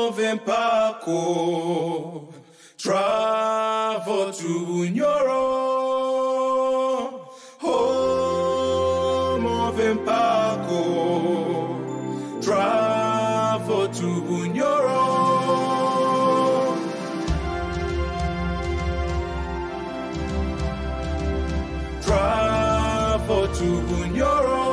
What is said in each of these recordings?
moving Paco, travel to Bunyoro. Oh, moving Paco, travel to Bunyoro. Travel to Bunyoro.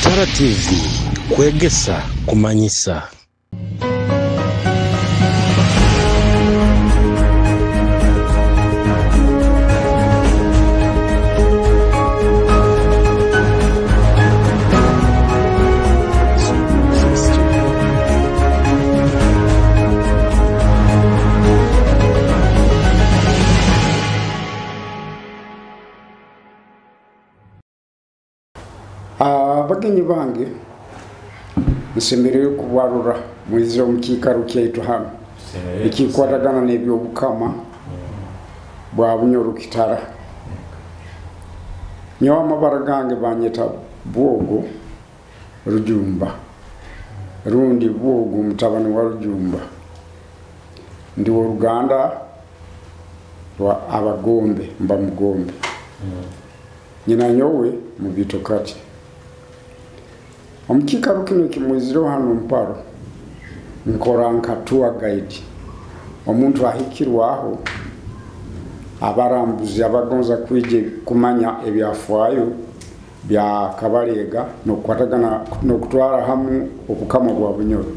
Kitara TV, Kwegesa, Kumanyisa. Bagenyi bange nsemerewe kubarura mwizo mukikaru kyaitu hano ikikwatagana n'ebyo bukama bwa Bunyoro Kitara. Nyawa amabara gange banyeta Bwogo Rujumba, rundi Bwogo mutabani wa Rujumba, ndi Ruganda rwa Abagombe mba Mugombe. Nyina nyowe mu bitokati omukikaru kino kimwiziro hano Mparo nkora nka tour guide, omuntu ahikirwaho abarambuzi abagonza kwije kumanya ebyafaayo bya Kabalega nokwatagana nokutwara hamu obukama bwa Bunyoro.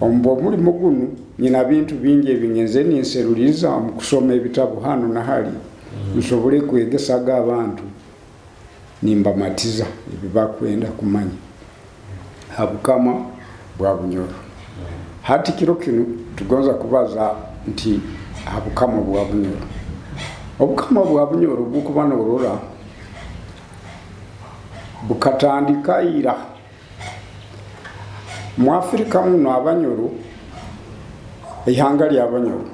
Ombo muri mugunu nyina bintu bingi ebingenze ninseruriza mu kusoma ebitabu hano na hali nsobole kwegesaga abantu nimba matiza ebibakwenda kumanya habukama bwa Bunyoro. Hati kiro kino tugonza kubaza nti habukama bwa Bunyoro. Obukama bwa Bunyoro bukubana orora bukatandika ira mu Afrika muno Abanyoro ihanga lya Abanyoro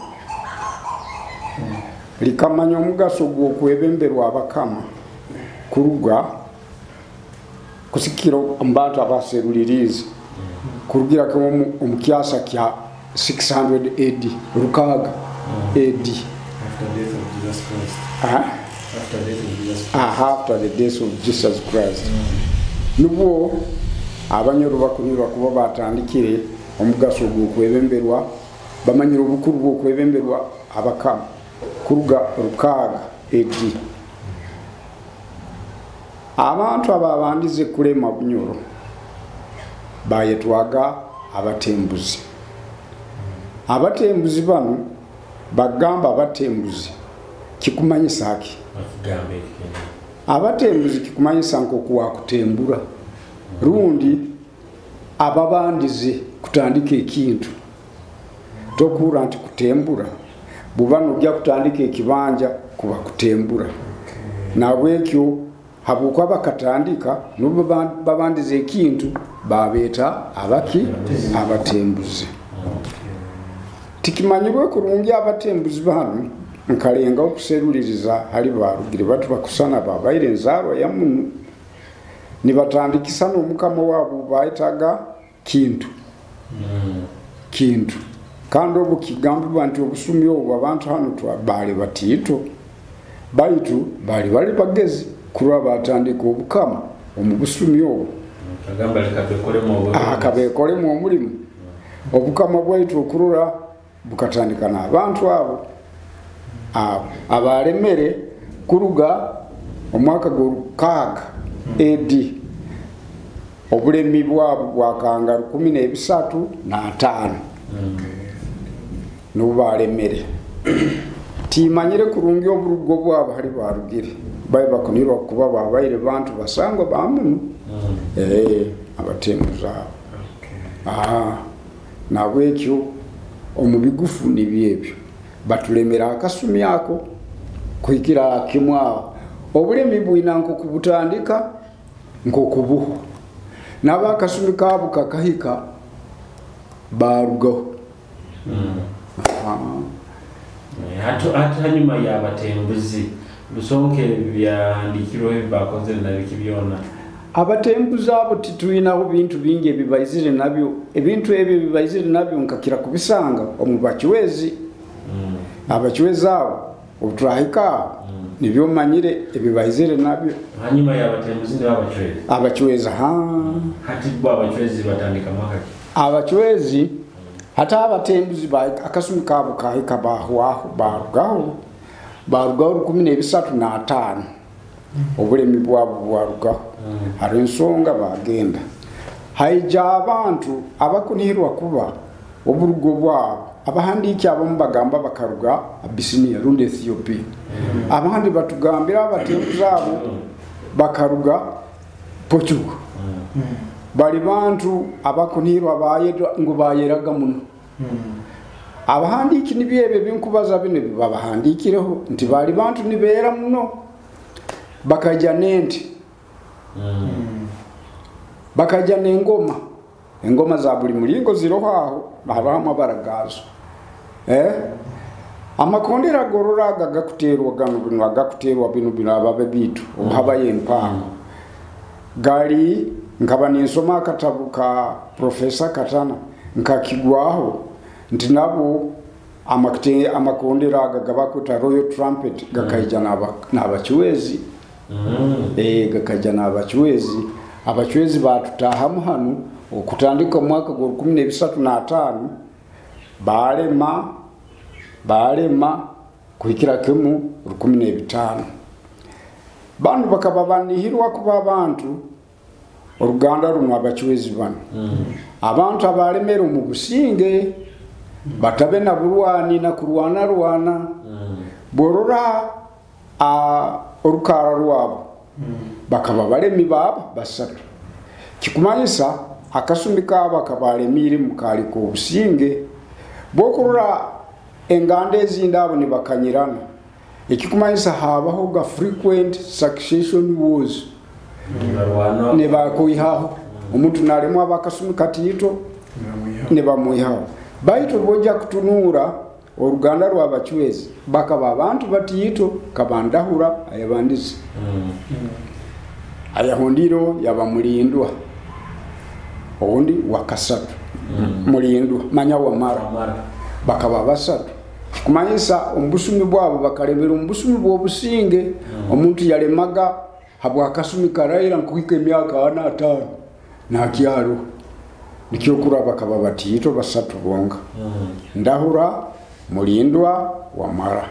likamanya omugaso gw'okwebemberwa abakama kuruga kusikiro mbata abaserulirizi kurugira ko omukyasa kya 600 AD rukaga AD after the death of Jesus Christ. Nubo Abanyoro bakunirwa kuba batandikire omugaso gw'okwebemberwa bamanyira obukuru bw'okwebemberwa abakama kuruga rukaga AD. Abantu ababandize kulema Bunyoro bayetwaga abatembuzi. Abatembuzi bano bagamba abatembuzi kikumanyisa ki? Abatembuzi kikumanyisa nko kuwa kutembura. Rundi ababandize kutandika ekintu tokura nti kutembura bubano ujja kutandika ekibanja kuba kutembura. Nabwekyo habukwa bakatandika nubo babandize ekintu babeta abaki abatembuzi. Tikimanyibwe kurungi abatembuzi bano nkalenga okuseruliriza hali barugire batu bakusana babaire nzarwa ya munu nibatandikisa n'omukama wabo bayitaga kintu kintu kandi obu kigambibwa nti obusumi obwo abantu hano twabali batito baitu bali bagezi kurwa batandika obukama omubusumi obwo akabekolemu omulimu obukama bwaitu okurura bukatandika n'abantu abo abalemere kuruga omwaka gw'Rukaga AD obulemi bwabo bwakanga 1305 nubalemere timanyire kurungi oburugo bwabo hali barugire baye bakunirwa kuba babaire bantu basangwa bamunu abatembuza nabwekyo omubigufu nibyebyo batulemera akasumi ako kuikira kimwa obulemi bwina nko kubutandika nko kubuho nabakasumi kabo kakahika barugo hanyuma y'abatembuzi busonke byandikirwa bakoze na bikibyona abatembuza abo tituyinaho bintu bingi ebibayizire nabyo ebintu ebyo bibayizire nabyo nkakira kubisanga omubakiwezi abakiwezi abo obutrahika nibyo manyire ebibayizire nabyo hanyuma y'abatembuzi n'abakiwezi abakiwezi hati bwa abakiwezi batandika maka abakiwezi hata abatembuzi akasumi kabo kahika bahwaho barugaho 13 obulemi bwabo bwarugaho hari ensonga bagenda haija abantu abakunihirwa kuba oburugo bwabo abahandiki abamu bagamba bakaruga Abisinia rundi Ethiopia abandi batugambira abatembuza abo bakaruga Portugal bali bantu abakunihirwa bayedwa ngo bayeraga muno abahandiki nibyebe binkubaza bine babahandikireho nti bali bantu nibera muno bakajja nenti bakajja engoma za buli mulingo ziroho aho babamu abaragazo amakondera gororaga gakuterwa bino ababe bitu obuhabaye empango gali nkaba ninsoma akatabu ka Professor Katana nkakigwaho nti nabo amakondera gabakuta Royal Trumpet gakaija n'abakiwezi gakaija n'abakiwezi abakiwezi batutahamu hanu okutandika mwaka gwa 2035 balema kuhikira kemu 15 bantu bakaba banihirwa kuba abantu Uruganda runo abakiwezi bano abantu abalemera mu businge batabe na burwani na kurwana borora orukara rwabo bakaba balemi baba basatu Kikumanyisa akasumi kaba kabalemire mukali ko businge bokurura engande ezindi abo ni bakanyirana Kikumanyisa habaho ga frequent succession wars ne bakuihaho omuntu nalemu abakasumi katito ne bamuihaho baito boja kutunura Uruganda rw'abakiwezi bakaba abantu batito kabandahura ayabandisi ayahondiro yabamulindwa ondi wakasatu mulindwa manya wa mara bakaba basatu Kumanyisa ombusumi bwabo bakalebera ombusumi bw'obusinge omuntu yalemaga habwa kasumi karaira nkuhika emyaka 5 na kyalo nikyo kura bakaba batito basatu bonga ndahura mulindwa wa mara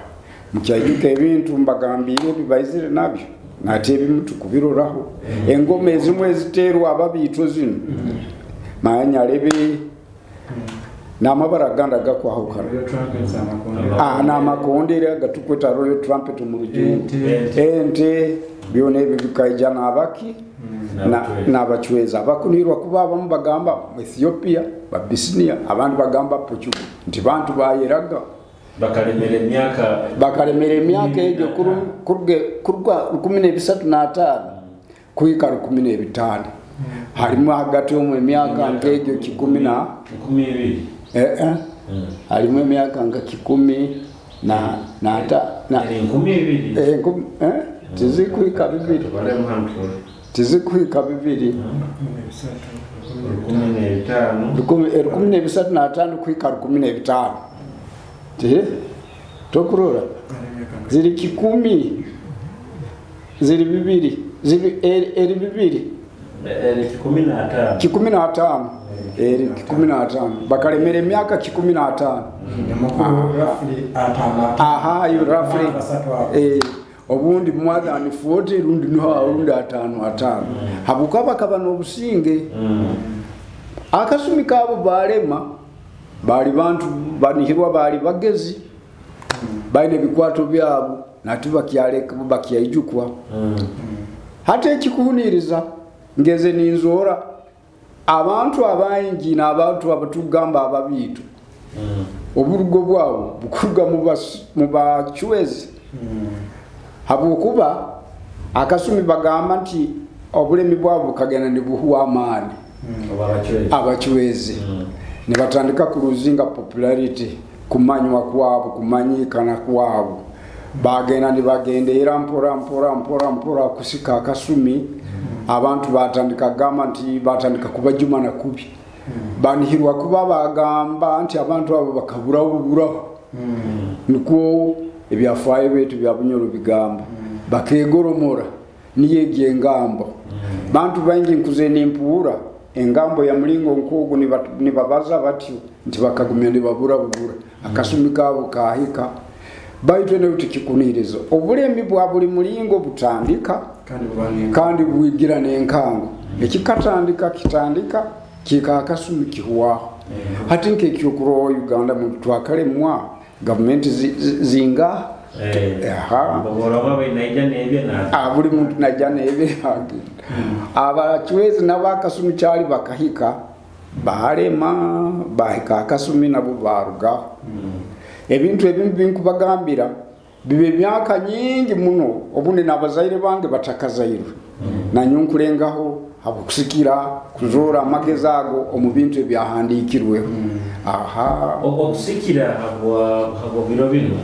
mukyajuka ebintu mbagambire bibayizire nabyo natebi mutu kubiroraho engome ezimwe ziterwa ababito zino manya lebe namabara ganda gakwaho kana na makondera gatukweta Royal Trumpet mu rujungu ente byone bikaija nabaki na abakiwezi abakunirwa kuba abamu bagamba Ethiopia Abisinia abandi bagamba Portugal nti bantu bayeraga bakalemere emyaka ejo kurwa 13 kuhika 15 halimu hagati mu emyaka ngejo 10 halimu emyaka nga 10 na ata na 12 tizikuhika bibiri tizikuhika bibiri 13 kuhika 15 tokurora ziri 10 ziri bibiri ziri eri bibiri 15 eri 15 bakalemere emyaka 15 you roughly obundi more than 40 rundi no rundi 5 habukaba kaba no businge akasumi kabo balema bali bantu banihirwa bali bagezi baine bikwato byabo natuba kyaleka bakiyijukwa hata ekikuhuniriza ngeze ninzora abantu abayingi n'abantu abatugamba ababitu oburugo bwabo bukuruga mu bakiwezi habukuba akasumi bagamba nti obulemi bwabo kagenda ne buhuwa amani abakiwezi ne batandika kuruzinga popularity kumanywa kwabo kumanyikana kwabo bagenda ne bagendeera mpora kusika akasumi abantu batandika gamba nti batandika kubajuma na kubi banihirwa kuba bagamba nti abantu abo bakaburaho niko ebyafaayo betu bya Bunyoro bigamba bakegoromora niye gyengambo bantu bangi nkuze nimpuura engambo ya mulingo nkugu ni babaza batyo nti bakagumya ne babura akasumi kabo kahika baitwe ne utikikunirizo obulembi bwa buli mulingo butandika kandi bwigira n'enkango ekikatandika kitandika kika akasumi kihuwaho hati nke kyokuro Uganda mu twakalemwa government zinga buli muntu najja n'ebye abachwezi n'abakasumi kyali bakahika balema bahika akasumi nabo barugaho ebintu ebimu binkubagambira bibe myaka nyingi muno obune n'abazaire bange batakazairwe nanyunkulengaho abukusikira kuzora amagezi ago omu bintu ebyahandikirweho okusikira habo biro bino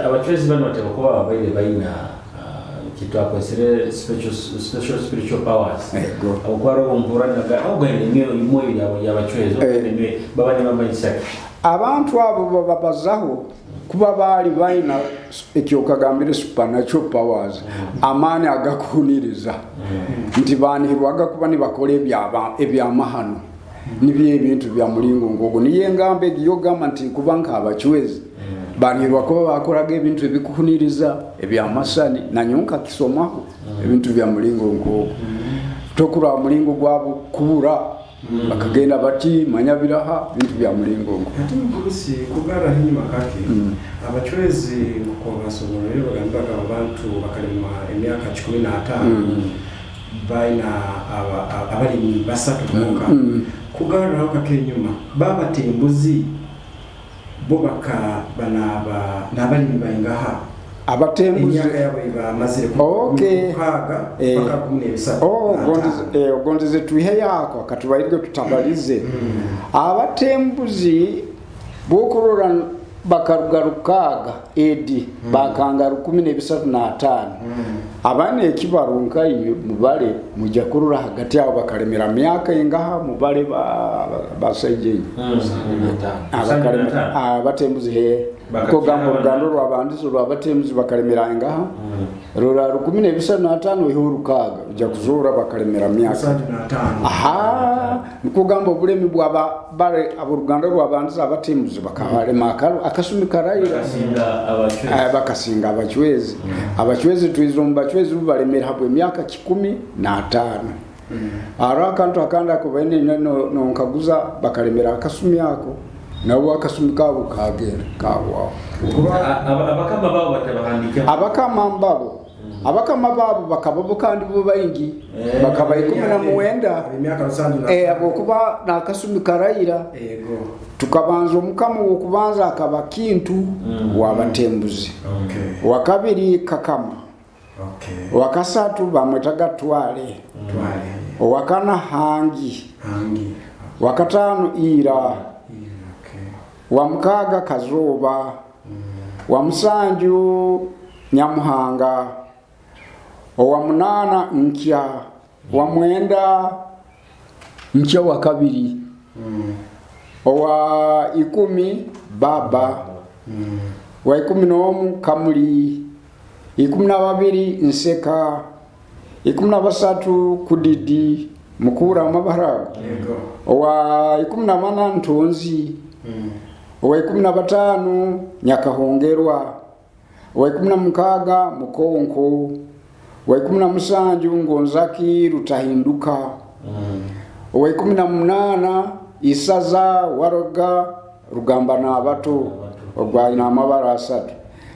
abachwezi bano bateba kuba babaire bayina kitwakwesere special spiritual powers okwara obumpura naga ogwene imoyo y'abachwezi ogwene baba ne bamanyisa abantu abo babazaho kuba bali bayina ekyokagambire supernatural powers amani agakuniriza nti banihirwaga kuba nibakola ebyamahano nibyo ebintu bya mulingo ngogo niye ngambe giyogamba nti kuba nk'abachwezi banihirwa kuba bakoraga ebintu ebikukuniriza ebyamasani nanyunka kisomaho ebintu bya mulingo ngogo tokura mulingo gwabo kubura bakagenda bati manyabiraha bintu bya mulingo ngo ati mburusi kugara hinyuma kake abachwezi ko basomero bagambaga abantu bakalemwa emyaka 15 baina abali basatu muka kugara ho kake nyuma baba tembuzi bobaka banaba nabali baingaha abatembuzi gondeze tuhe yako katubairwe tutabalize abatembuzi bokorora bakarugarukaga edi bakangaru 15 abane kibarunka iyo mubale mujakurura hagati yabo bakalemera myaka ingaha mubale basaije abatembuzi he ko gambo rugando rwabandizo rwabatembuzi bakalemera ingaha rura 15 ihurukaga uja kuzura bakalemera myaka 5 niko gambo bulemi bwa bare aburugando rwabandizo abatembuzi bakabalema akasumi karayira bakasinga abachwezi abachwezi twizomba chwezi balemera habwe myaka 15 arakantu akanda ko bene no nkaguza bakalemera akasumi yako nabo akasumi kabo kagera kawa abakama babo batabahandika abakama babo bakababo kandi bo bayingi bakabayikoma muwenda imyaka 30 abo kuba na akasumi karayira tukabanza omukama wokubanza akaba kintu wabatembuzi wakabiri kakama wakasatu bamwetaga twale wakana hangi wakatano ira wamukaga kazoba wamusanju nyamuhanga owamunana nkya wamwenda nkya wakabiri owa 10 baba wa 11 kamuli 12 nseka 13 kudidi mukura mabarago owa 14 ntonzi owa 15 nyakahongerwa owa 16 mukonko owa 17 ngonzaki rutahinduka owa 18 isaza waroga rugamba na abato ogwayina amabara asatu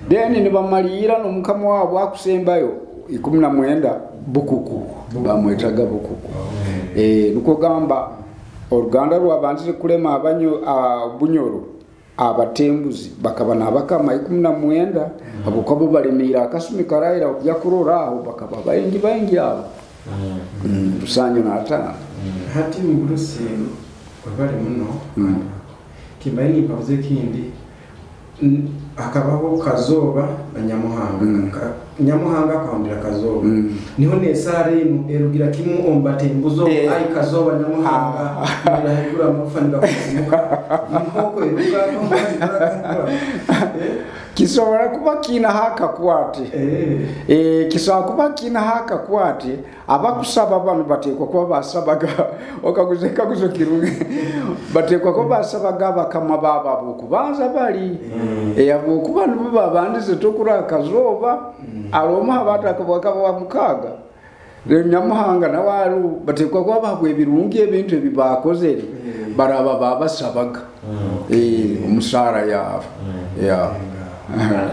deni ni bamalira no mukama wabo akusembayo 19 bukuku bamwetaga bukuku nuko gamba oruganda rwabanze kulema abanyo Bunyoro abatembuzi bakabana abakama 19 abukabo balemira akasumi karayira kujya kurora aho bakaba bayingi abo rusanyo na atana hati mburusi babale muno kimaini pauze kindi akabaho Kazoba na Nyamuhanga. Nyamuhanga akawundira Kazoba. Niho nesare erugira kimu ombatembuzo ai Kazoba Nyamuhanga nirahigura amufaniga kumuka. Nkoko eruga kisobora kuba kina haka kwate kisobora kuba kina haka kwate abakusaba bano batekwa kuba basabaga okaguzeka guzo kirungi batekwa kuba basabaga bakama baba bokubanza bali yabo kuba nubo babandize tokura Kazoba aroma abatakabaka ba mukaga Nyamuhanga nawaru batekwa kuba bagwe birungi ebintu ebibakozere baraba babasabaga umusara ya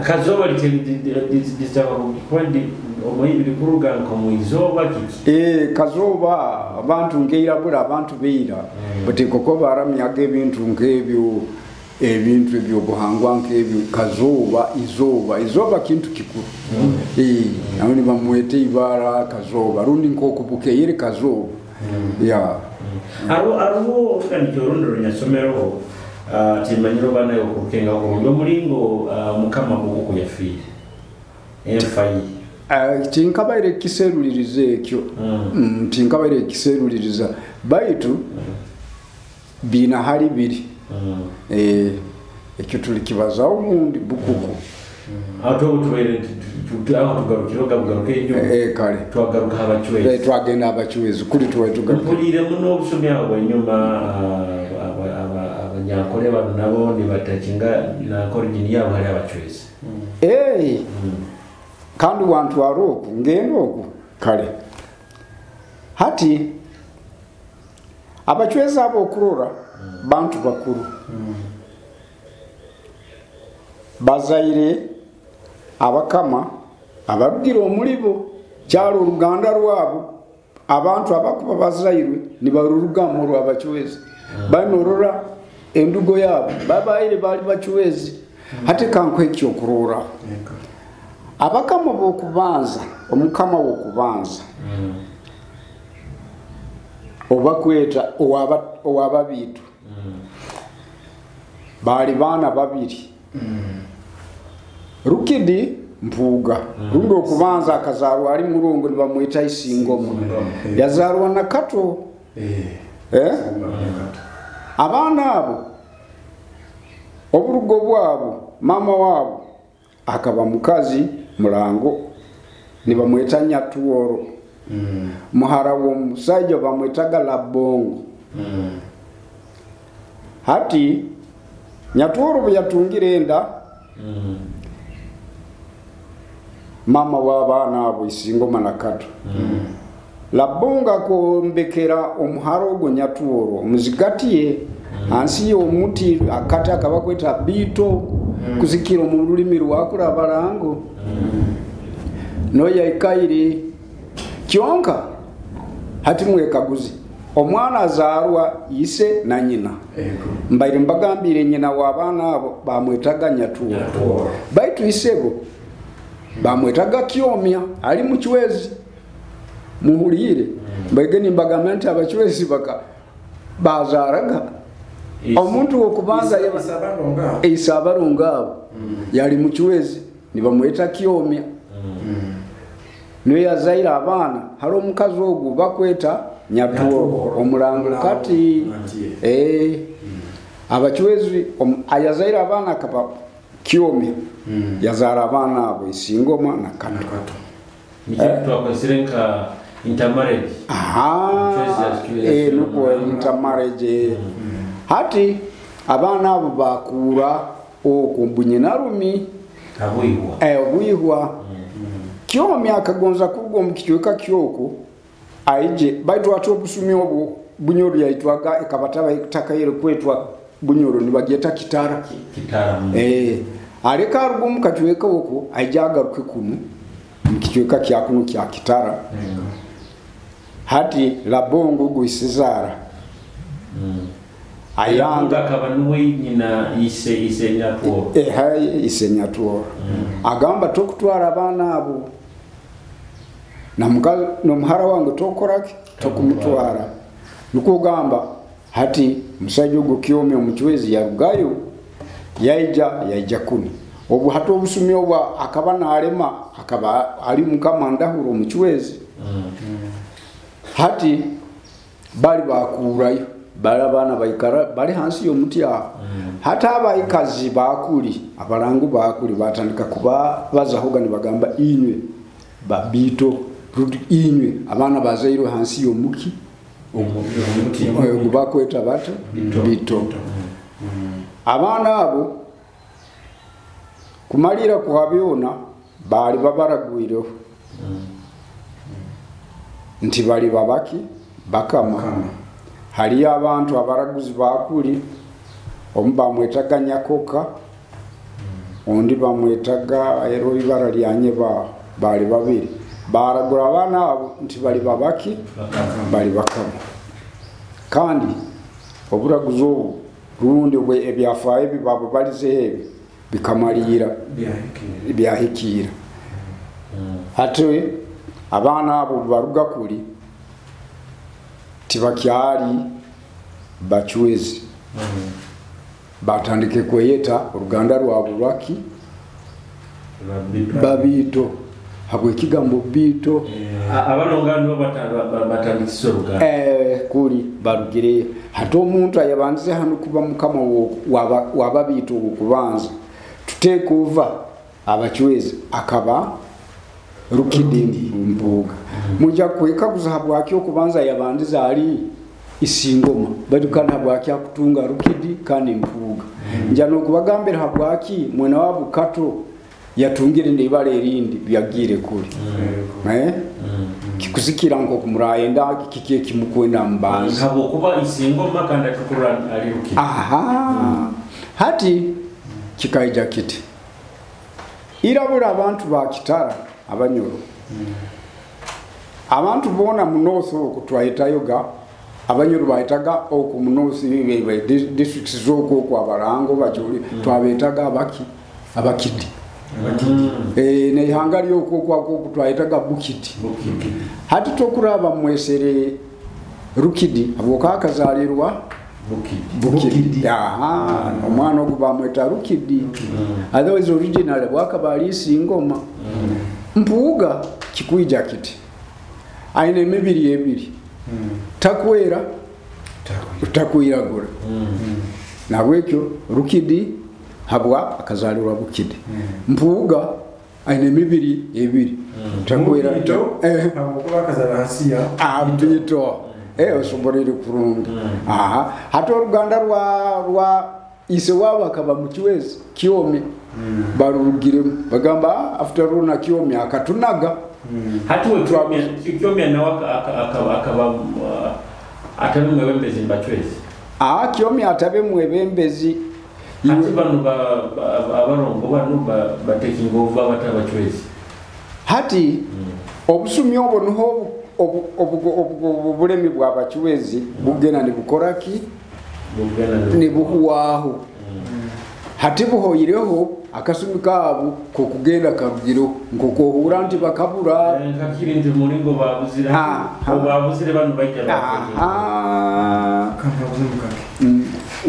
Kazoba litaba kwandi omuyibi kuruga nkomuizoba kiki Kazoba abantu ngeirabura abantu beira bateko ko baramyaga ebintu ebyo buhangwa nkebyo Kazoba izoba kintu kikuru nabone bamwete ibara Kazoba rundi nkokubuke yire Kazoba ya aro kandi jorondoro nyasomero timanyiro bana yo kukenga ko ndo mulingo mukama buku kuyafiri enfai tinkabaire kiserulirize ekyo tinkabaire kiseruliriza baitu bina hali biri ekyo tulikibaza omundi bukuku ato tuwere tugarukiro garuke kale twagaruka abachwezi twagenda abachwezi kuri tuwe tugaruka kulire muno obusomya abanyuma abanyakore bano nabo ni batakinga na origin yabo hari abachwezi kandi wantu waroku ngendo oku kale hati abachwezi abo okurora bantu bakuru bazaire abakama abarugira omulibo cyaro Ruganda rwabo abantu abakuba bazairwe ni barurugamo rw'abachwezi banorora endugo yabo babaire bali bachwezi hati kankwe kyo kurora abakama bokubanza omukama wokubanza obakweta owababitu bali bana babiri Rukidi Mpuga rundo kubanza akazarwa ari murongo nibamwita Isingoma yazarwa na Kato abana abo oburugo bwabo mama wabo akaba mukazi Murango nibamwita Nyatuoro muhara wo musajja bamwitaga Labongo hati Nyatuoro buyatungire enda mama w'abana abo Isingoma na Kato Labonga ko mbekera omuharo go Nyatuoro muzigatiye ansi yo muti akati akabakweta bito kuzikira mu rulimi rwakura barango no yaikaire kyonka hati mwekaguzi omwana azarwa ise na nyina mbaire mbagambire nyina w'abana abo bamwetaga Nyatuoro baitu isebo bamwetaga Kyomya ali mu Kiwezi muhulire mbageni mbagamante abachwezi baka bazaraga omuntu okubanza isabaronga yali mu Kiwezi nibamweta Kyomya no yazaira abana haro mukazi ogu bakweta Nyatuoro omulango kati abachwezi ayazaira abana kapa Kyomya yazara abana abo Isingoma na Kato nikitu akwesirenka intermarriage nuko intermarriage hati abana abo bakura okumbunye narumi abuyihwa Kyomya akagonza kubwo mukichweka kyoko aije baitu watu obusumi obo Bunyoro yaitwaga ekabataba itakayire kwetwa Bunyoro nibageta Kitara areka rugo mukachweka uko ajagaruke kunu mkichweka kyakuno kya Kitara hati Labongo guisizara ayanga kabanwe nyina ise Nyatuoro ise Nyatuoro agamba tokutwara abana abo na mukazi no muhara wangu tokorake tokumutwara nuko gamba hati musajja go Kyomya omuchwezi yarugayo yaija kuni obu hata obusumi obwa akaba nalema akaba ali mukama ndahuro mu Kiwezi hati bali bakurayo bali abana bayikara bali hansi y'omuti hata abayikazi bakuli abalangu bakuli batandika kuba bazahoga ni bagamba inywe babito inywe abana bazairo hansi y'omuki omuti bakweta bata bito abana abo kumalira kuhabyona bali babaragwireho nti bali babaki bakama hali abantu abaraguzi bakuli omba mwetaga Nyakoka ondi bamwetaga ero ibara lyanye bali babiri baragura abana abo nti bali babaki bali bakama kandi oburaguzi obu rundi bwe ebyafaye bibabo balize bikamalira byahikira hatwe abana abo baruga kuli tibakyali Bakiwezi batandike kweyeta uruganda rwa Buraki babito habwe kigambo bito abalongano batandikise uruganda kuri barugire hato omuntu ayabanze hano kuba mukama wababito kubanza tutekuva Abakiwezi akaba Rukidi mbuga muja kweka kuzahabwa akyo kubanza yabandiza ali isingoma badukana bwakya kutunga Rukidi kandi mpuga njano kubagambira habwaki mwena wabu kato yatungire ndibale erindi byagire kuri kikuzikira ngo kumuraye nda kikiye kimukwenda mbanza habo kuba isingoma kandi tukura ali Rukidi hati kikaija kiti irabura abantu ba Kitara Abanyoro abantu bona munoso kutwaita yoga Abanyoro baitaga oku munosi bibe districts zoko kwa barango bajuri twabetaga abakidi ne hangali yoko kwa kutwaitaga bukiti hati tokuraba mwesere Rukidi aboka akazalirwa Bukidi omwana okuba mweta Rukidi otherwise original bwakabali singoma mpuga kikuija kiti aine mibiri ebiri takwera takwiragura nabwekyo Rukidi habwa akazalirwa Bukidi mpuga aine mibiri ebiri takwera namukuba akazalira hasiya abito osoborere kurunga hata uruganda rwa ise wabo akaba mu Kiwezi Kiome barugire bagamba after runa Kiome akatunaga hati we Kiome nawe akaba atabe mwebembezi Bakiwezi Kiome atabe mwebembezi hati banu abarongo banu batekinga over batabakiwezi hati obusumi obo nuho obulemi bwa Bakiwezi bugena ni bukoraki ni buhuwaho hati buhoyireho akasumi kabo ko kugenda karugiro ngo kohura nti bakabura kakirindi muringo babuzira babuzire banu bajya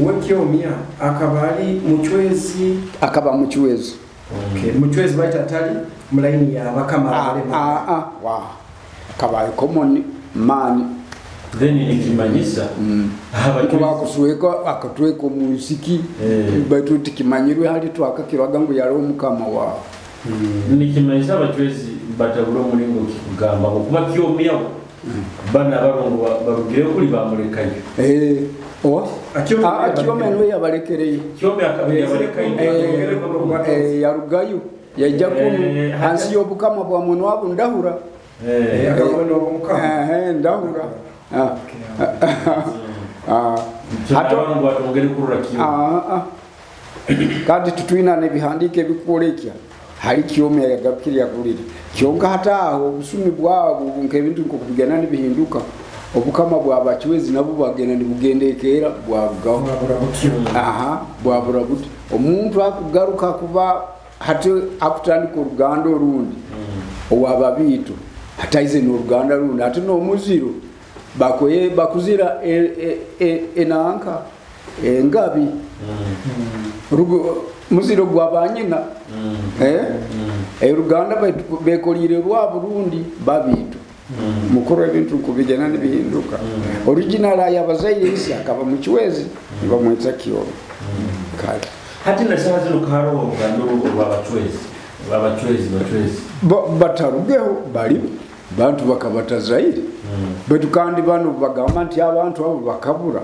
uwe Kiomia akabali mu Kiwezi akaba mu Kiwezi mu Kiwezi batatali mulaini ya bakama akaba common man then ni Kumanyisa kuba kusuweka akatweko musiki batu tikimanyirwe hali twakakirwaga ngo yaro mukama wa ni Kumanyisa Bakiwezi bataburo muringo kikugamba kuba Kiomia bana barongo barugire kuri bamurekayo Kiome nwe yabarekereye Kiome akabiri yabarekayo yarugayo yajja kunu hansi y'obukama bwa muntu wabo ndahura akabona obukama ndahura hato batongere kurura Kiome kandi tutwina nebihandike bikolekya hali Kiome yagapkiri yakulira kyonka hata aho busumi bwabo nkebintu nkubigana nibihinduka obukama bwa Bakiwezi nabo bagena nibugendekera bwarugaho bwabura buti omuntu akugaruka kuba hati akutandika uruganda orundi owababito hataize n'uruganda rundi hati no muziro bakuzira enanka engabi muziro gwa banyina Uganda bekolire rwa Burundi babitu mukuru ebintu kubigena nibihinduka original ya bazaire isi akaba mu Kiwezi bamwetsa Kioro kale hati nasema zino karo nganduru babachwezi batarugeho bali bantu bakabata zaire betu kandi bano bagamba nti abantu abo bakabura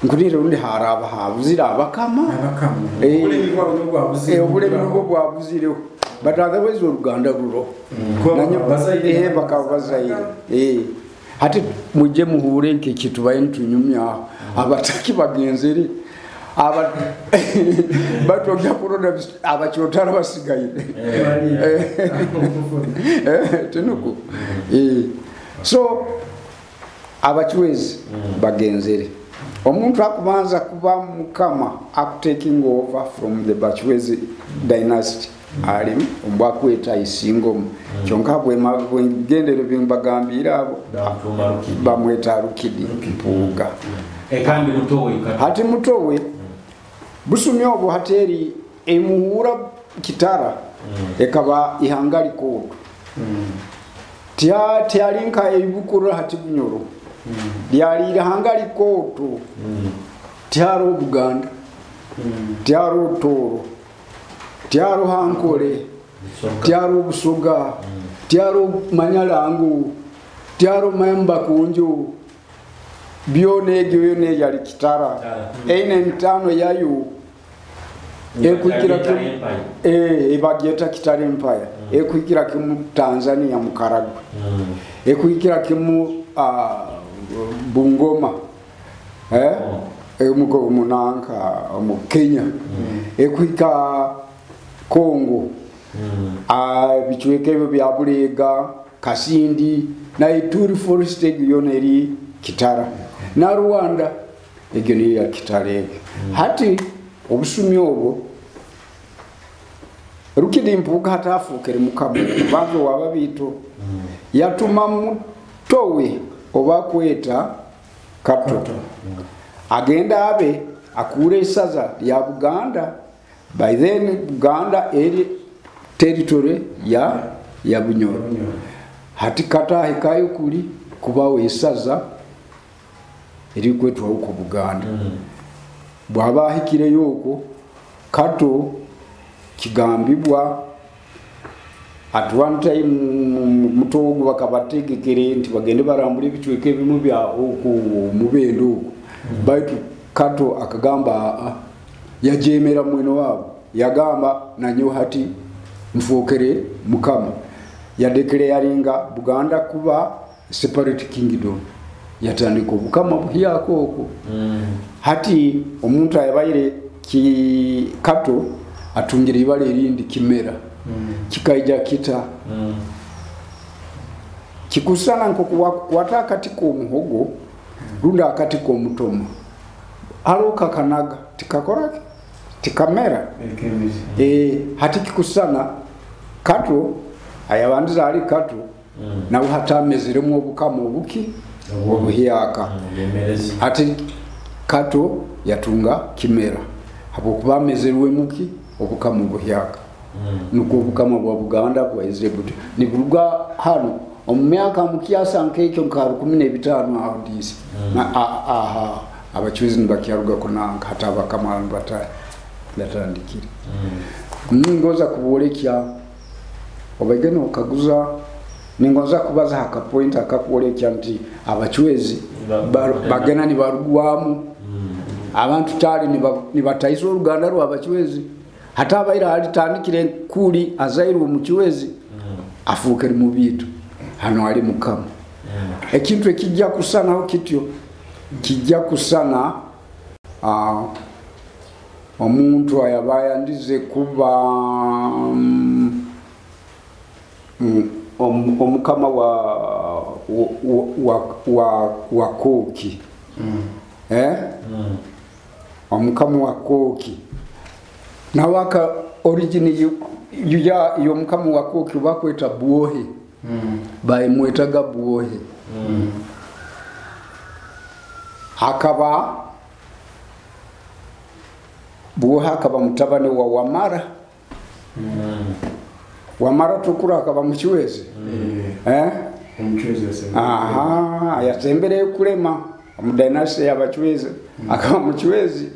nkurire undi haraba habuzira abakama obulemi bwo bwabuzireho bataga bwezo Uganda ruro nanyo bazaire bakaba bazaire hati muje muhure nke kitu bayentunyumya abataki bagenzeri batogya kurona abacyotara basigaye tenuko so abacywezi bagenzere omuntu akubanza kuba mukama taking over from the Bachwezi dynasty ali mbwakweta isingo kyonka bwe gendere bimbagambira abo bamweta Rukidi mpuga kandi mutowe hati mutowe busumye obo hateri emuhura Kitara ekaba ihangali ko tialinka ebukura hati Bunyoro lyali ihangali ko tiaro Buganda tiaro Toro tiaro Hankole tiaro Busoga tiaro Manyalangu tiaro Memba Kunjo bione gyone yali Kitara ene mitano yayo ekukira ku ebageta Kitara Empire ekukira ku Tanzania mu Karagwe ekukira ku Bungoma muko munanka mu Kenya ekuika Kongo bichweke bya Bulega Kasindi na Ituri forest yoneri Kitara na Rwanda egeni ya Kitara hati obusumi obo Rukidi mpuga hatafukere mukamu banzo wababito yatuma mutowe obakweta Katoto agenda abe akure isaza ya Buganda by then Buganda eri territory ya Bunyoro hati kata hikayo kuri kubawe isaza eri kwetwa uko Buganda bwaba hikire yoko Kato kigambibwa at one time mutogo bakabategekere nti bagende barambule bichweke bimu bya uko mubendo baitu Kato akagamba yajemera mweno wabo yagamba nanyo hati mfokere mukama yadekere yaringa Buganda kuba separate kingdom yatandiko bukama buhiyako oko hati omuntu ayabayire ki Kato atungire ibale irindi kimera kikaija kita kikusana nko kwata katiko muhogo runda katiko mutomo aruka kanaga tikakorake tikamera hati kikusana Kato ayabandiza ali Kato na uhatamezire mu bukamo buki obuhiyaka hati Kato yatunga kimera hapo kubamezerwe muki obukamo buhiyaka nuko bukama bwa Buganda bwa Izrebuti ni buruga hano omyaka mukiasa nkekyo nkaru 15 ahudisi abachuzi nibakyaruga kunanga hata bakama bataya latandikira ningoza kubolekya obageno okaguza ningoza kubaza haka point akakubolekya nti abachuezi bagena ni barugwamu abantu tali ni bataiso Uganda rwa abachuezi hata abaira alitandikire kuli azairu mu Kiwezi afukere mu bitu hano ali mukama ekintu ekijja kusana ho kityo kijja kusana omuntu ayabaya ndize kuba omukama wa Koki omukama wa Koki na waka origin yo mukama wa Koki bakweta Buohe bae mwetaga Buohe hakaba Buohe akaba mutabani wa Wamara. Wamara tukura akaba mukiwezi. Omukiwezi yasembe. Aha, yasembereye kulema omudynasty y'abakiwezi akaba mukiwezi.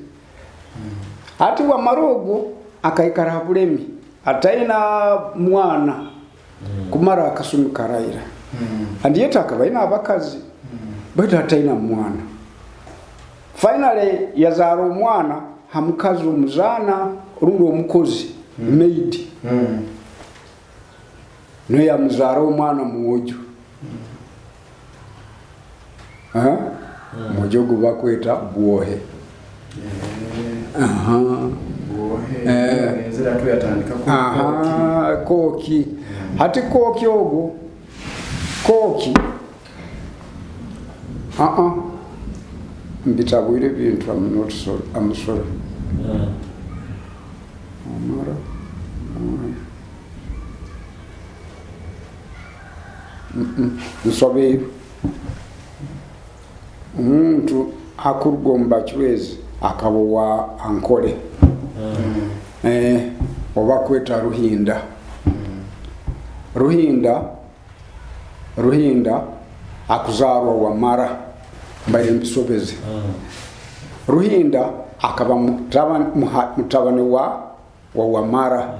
Ati Wamara ogwo akaikara bulemi ataina mwana kumara akasumi karaira. Andiyeta akaba ina abakazi bado ataina mwana. Finally yazara omwana hamukazi omuzana orundi omukozi maid. No ya muzara omwana muwojo. Muwojo gubakweta Buohe. Buohe. Ezera tu yatandika ku Koki. Hati Koki ogwo. Koki. Mbitabwire bintu I'm sorry. Wamara. Nsobe umuntu akurugomba kiwezi akabowa ankole. Oba kweta Ruhinda. Ruhinda akuzarwa Wamara mbaye mbisobeze. Ruhinda akaba mutabani wa Wamara.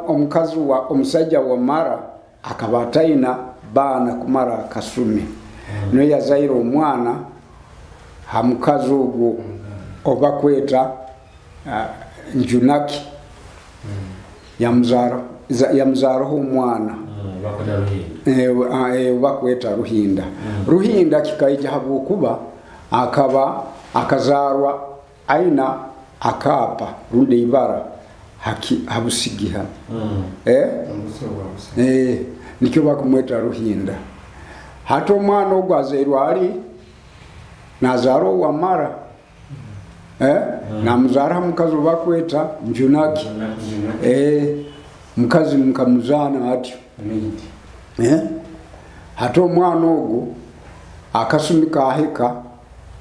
Omukazi wa omusajja wa Wamara akaba ataina bana kumara kasumi. No yazaira omwana hamukazi ogwo oba kweta Njunaki yamuzaraho omwana bakweta Ruhinda. Ruhinda kikaija habukuba akaba akazarwa aina akapa rundi ibara habusigiha. Nikyo bakumweta Ruhinda. Hato omwana ogwo azairwa ali nazaro Wamara. Namuzara mukazi bakweta Njunaki. Mukazi mukamuzana atyo. Hato omwana ogwo akasumika aheka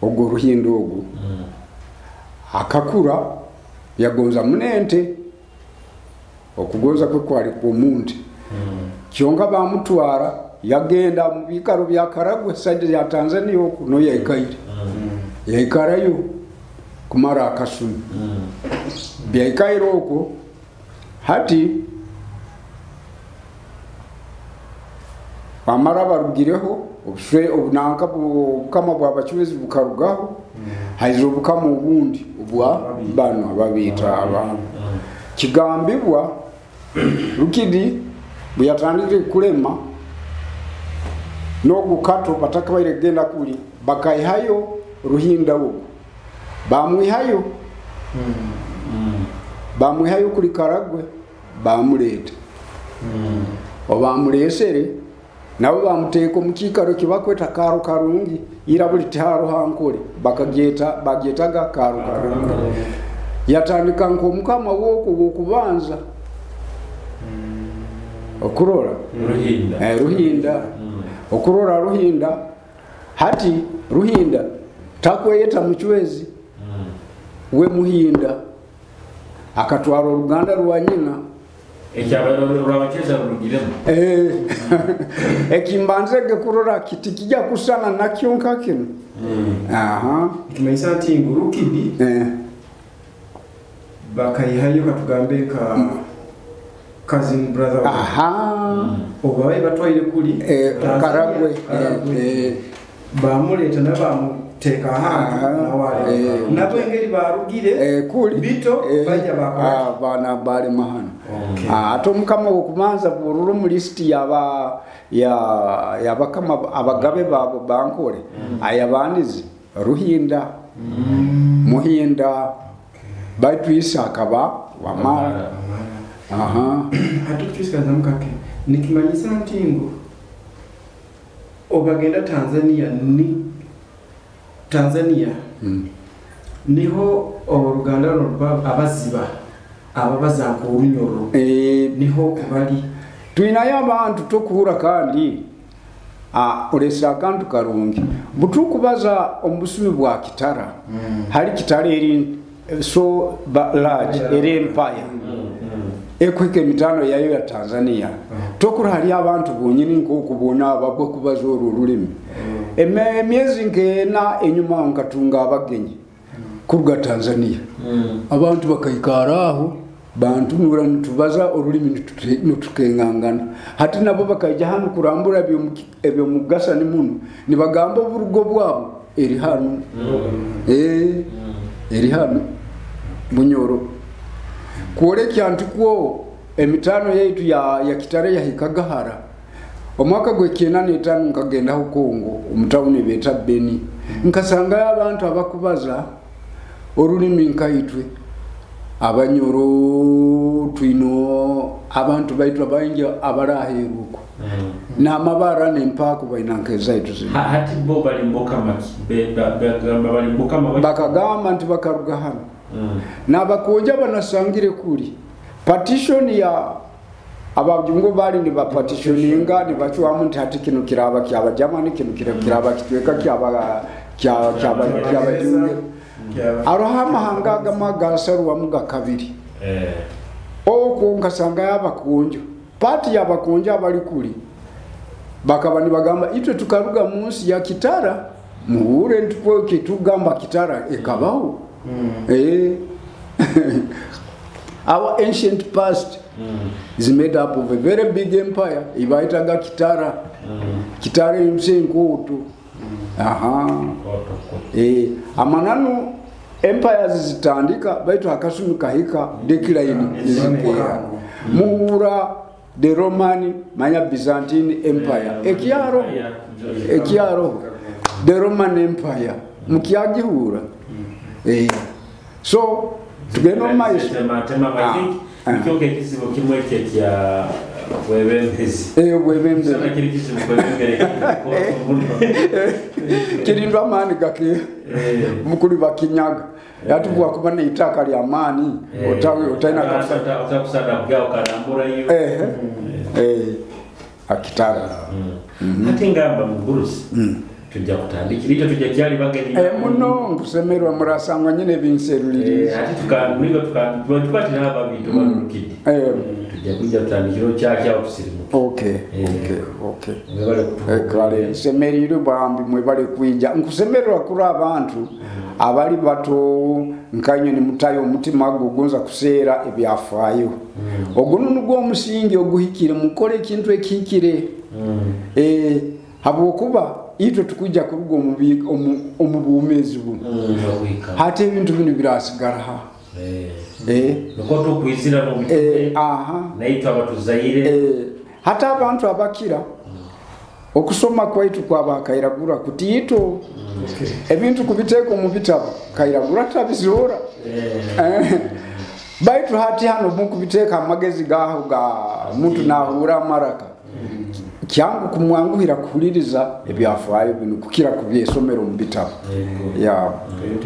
ogwo Ruhinda ogwo. Akakura yagonza munente okugonza kwe kwali ku muntu. Kyonga bamutwara yagenda mu bikaro bya Karagwe side ya Tanzania oku no yaikaire. Yaikarayo kumara akasumi. Byaikaire oku hati Wamara barugireho obuswe obunanka bukama bwabakiwezi bukarugaho. Haizo bukama obundi obwa bano ababita aba. Kigambibwa Rukidi buyatandikire kulema no gukato batakabaire genda kuli bakaihayo Ruhinda wo bamwihayo bamwihayo kuli Karagwe bamuleta obamulesere nabo bamuteko mukikaro kibakweta karo karungi irabuli taro hankole bagetaga karo karungi yatandika nko mukama woko wokubanza okurora Ruhinda okurora Ruhinda hati Ruhinda takweyeta mukiwezi we Muhinda akatwara Uganda rwa nyina ekyabacheza rugiremo ekimbanzege kurora kitikija kusana nakyonka kino. Kumanyisa ati Rukidi bakayihayo katugambe ka cousin brother obawe batwaire kuli Karagwe bamuleta nabamuteka ahantu nawale nabo engeri barugire kuli bito bajja bakora bana bali mahano. Ato mukama okumanza bururu mu list yabakama abagabe babo bankole ayabanizi Ruhinda Muhinda batwisa akaba Wamara. Hatukutwisa zamukake nikimanyisa ntingo obagenda Tanzania niho Oluganda abaziba ababazanka Bunyoro niho bali tuinayo abantu tokuhura kandi olesa akantu karungi butukubaza omubusubi bwa Kitara hari Kitara eri so large eri empire ekweka emitano yayo ya Tanzania tokura hali abantu bonyini nk'okubona abagwe kubaza olwo olulimi emyezi nk'ena enyuma nkatunga abagenyi kuruga Tanzania abantu bakayikara aho bantu nura nitubaza olulimi nitukengangana hati nabo bakajya hano kurambura ebyo mugasa ni muno nibagamba uburugo bwabo eri hano eri hano Bunyoro kuole kyantu kwo emitano yaitu ya Kitara yahikagahara omwaka gwe 95 nkagenda ho Kongo omutawuni beta Beni nkasanga abantu abakubaza olulimi nkaitwe Abanyoro twino abantu baitwa bayingi abaraheruko n'amabara n'empako bayinankeza ituze hati bo bali mboka maki bali mboka mabaki bakagamba nti bakaruga hano n'abakonja banasangire kuri partition ya abajungu bali ni ba partitioninga ni bachwa muntu hati kino kiraba kyaba jamani kino kiraba kitweka kyaba jungu arohama hangaga magasaru wa muga kabiri oko nkasanga yabakonjo pati yabakonja abali kuri bakabani bagamba itwe tukaruga munsi ya Kitara muhure ntiko kitugamba Kitara ekabaho our ancient past is made up of a very big empire ibaitaga Kitara Kitara imsenkoto amananu empires zitandika baitu akasumi kahika decline izikera muhura the Roman manya Byzantine empire ekiaro the Roman empire mukiyagihura so tugeno mais ikyoke kisibo kimwe kya webembezi sana kiri kisibo kwebembere kirindwa amani gake mukuri bakinyaga yatubwa kubana itaka lya amani utaina kapsa utakusada bwao karambura hiyo akitara ati ngamba mugurusi tujja kutandikira icyo tujya cyari bageni muno ngusemerwa murasangwa nyine binseruliri ati tukanuriga tukatira haba bintu barukidi tujya kujya kutandikira cyacya tusirimu okay kale semeriro bambi mwe bale kwija nkusemerwa kuri abantu abali bato nkanyo ni mutayo umutima gugonza kusera ebyafayo ogunu nugo musingi oguhikire mukore kintu ekikire habo kuba ito tukujja kurugo omubumezi buno hate ibintu bino birasigara ha nuko kwizira mu bitwe naitwa abatuzaire hata abantu abakira okusoma kwaitu kwabakairagura kuti ito ebintu kubiteko mu bitabo kairagura tabizora baitu hati hano mukubiteka amagezi gaho ga muntu nahura maraka kyangu kumwanguhira kuhuririza ebyafayo bino kukira kubyesomero mu bitabo ya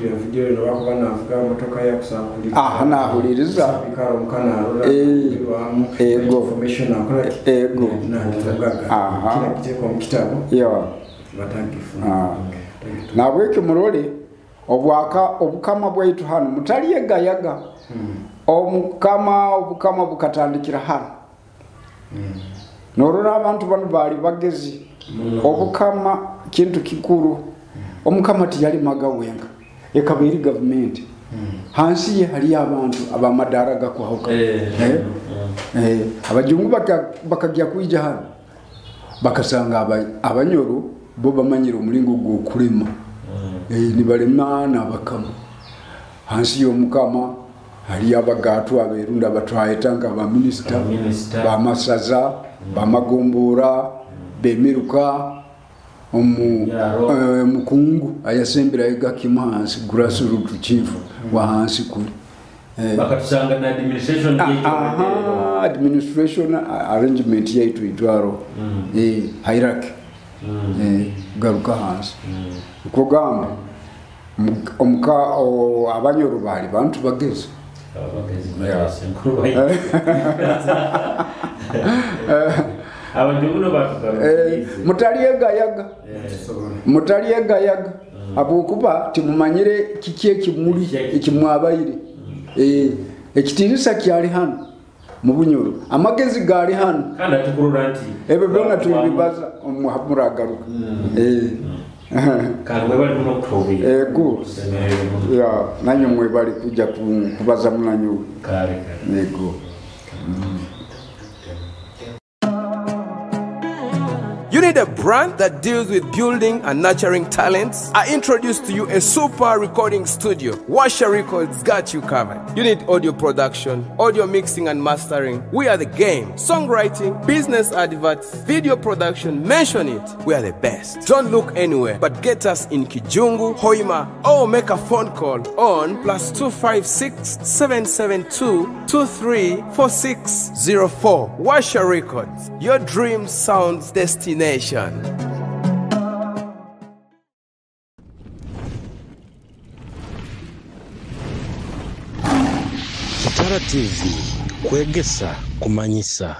iyo video no bakubana avuga motoka ya kusakuri nahuririza bikaro mukanaro information akora na kira kiteko mu kitabo batagifu nabweke murole obukama bwaitu hano mutaliyegayaga obukama bukatandikira hano norora abantu bano bali bagezi obukama kintu kikuru omukama tiyali magawenga ekabiri government hansi ye hali abantu abamadara gakwahoka abajungu bakajya kwijja hano bakasanga abanyoro bo bamanyira umulingo gwokulema ni balemana bakama hansi y'omukama hali abagatu aberunda batwayetanga ba minister ba masaza bamagombora bemiruka mukungu ayasembera ega kimansi grassroots chief wa hansi kuri bakatusanga na administration arrangement yaitu itwaro hierarchy garuka hansi kugamba abanyoro bali bantu bageze abajungu no batuka mutaliyegayaga Abokuba timumanyire kiki ekimuli ekimwabayire. Ekitirisa kyali hano mu Bunyoro. Amagezi gali hano. Kana tukurura nti. Ebe byonna tubibaza omuhabura agaruka. Kandi bali kuno kutobi. Go. Ya, nanyo mwe bali kujja kubaza munanyo. Kale. Nego. You need a brand that deals with building and nurturing talents? I introduce to you a super recording studio. Washer Records got you covered. You need audio production, audio mixing and mastering. We are the game. Songwriting, business adverts, video production, mention it. We are the best. Don't look anywhere, but get us in Kijungu, Hoima, or make a phone call on +256 772 234604. Washer Records, your dream sounds destination. Kitara TV, Kwegesa, Kumanyisa.